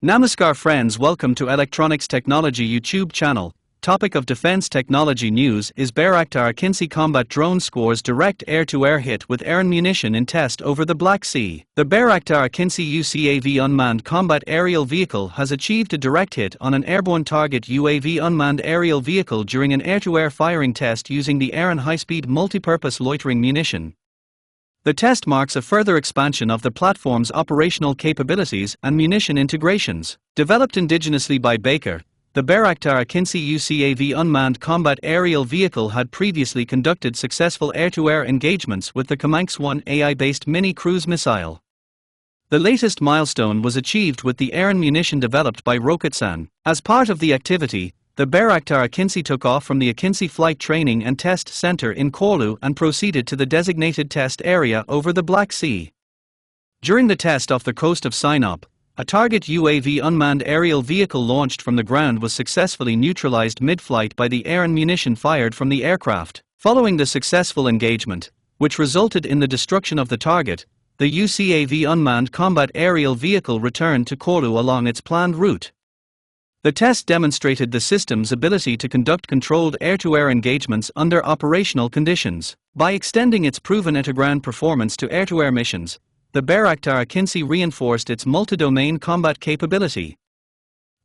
Namaskar friends, welcome to Electronics Technology YouTube channel. Topic of defense technology news is Bayraktar Akinci combat drone scores direct air-to-air hit with Eren munition in test over the Black Sea. The Bayraktar Akinci UCAV unmanned combat aerial vehicle has achieved a direct hit on an airborne target UAV unmanned aerial vehicle during an air-to-air firing test using the Eren high-speed multipurpose loitering munition. The test marks a further expansion of the platform's operational capabilities and munition integrations. Developed indigenously by Bayraktar, the Bayraktar Akinci UCAV unmanned combat aerial vehicle had previously conducted successful air-to-air engagements with the Samachar AI-based mini-cruise missile. The latest milestone was achieved with the Eren munition developed by Roketsan. As part of the activity, the Bayraktar Akinci took off from the Akinci Flight Training and Test Center in Korlu and proceeded to the designated test area over the Black Sea. During the test off the coast of Sinop, a target UAV unmanned aerial vehicle launched from the ground was successfully neutralized mid-flight by the Eren munition fired from the aircraft. Following the successful engagement, which resulted in the destruction of the target, the UCAV unmanned combat aerial vehicle returned to Korlu along its planned route. The test demonstrated the system's ability to conduct controlled air-to-air engagements under operational conditions. By extending its proven air-to-ground performance to air-to-air missions, the Bayraktar Akinci reinforced its multi-domain combat capability.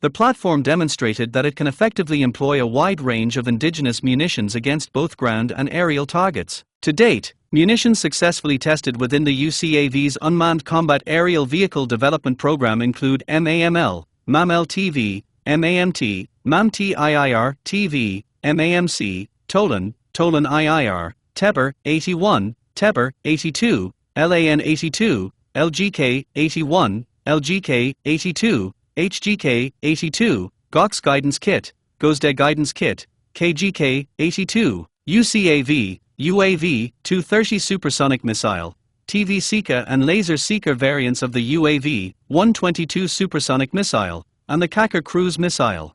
The platform demonstrated that it can effectively employ a wide range of indigenous munitions against both ground and aerial targets. To date, munitions successfully tested within the UCAV's Unmanned Combat Aerial Vehicle Development Program include MAML, MAML-TV, MAMT, MAMT-IIR, TV, MAMC, Tolan, Tolan-IIR, TEBR, 81, TEBR, 82, LAN 82, LGK, 81, LGK, 82, HGK, 82, GOX Guidance Kit, GOSDE Guidance Kit, KGK, 82, UCAV, UAV, 230 Supersonic Missile, TV Seeker and Laser Seeker variants of the UAV, 122 Supersonic Missile, and the Kakar cruise missile.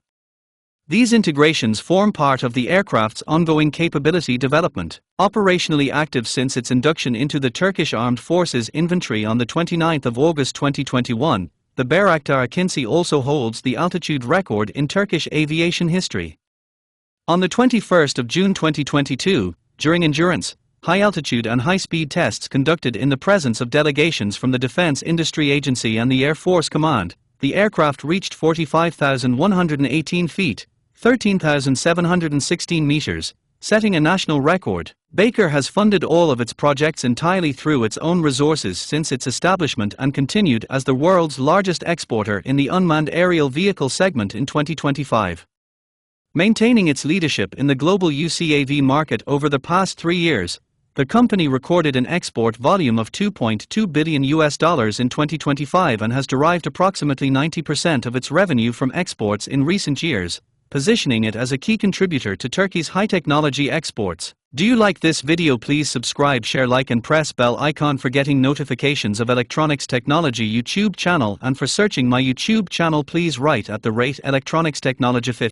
These integrations form part of the aircraft's ongoing capability development. Operationally active since its induction into the Turkish Armed Forces inventory on the 29th of August 2021, the Bayraktar Akinci also holds the altitude record in Turkish aviation history. On the 21st of June 2022, during endurance, high-altitude and high-speed tests conducted in the presence of delegations from the Defense Industry Agency and the Air Force Command, the aircraft reached 45,118 feet, 13,716 meters, setting a national record. Bayraktar has funded all of its projects entirely through its own resources since its establishment and continued as the world's largest exporter in the unmanned aerial vehicle segment in 2025. Maintaining its leadership in the global UCAV market over the past 3 years, the company recorded an export volume of $2.2 billion in 2025 and has derived approximately 90% of its revenue from exports in recent years, positioning it as a key contributor to Turkey's high-technology exports. Do you like this video? Please subscribe, share, like and press bell icon for getting notifications of Electronics Technology YouTube channel, and for searching my YouTube channel please write @Electronics Technology 50.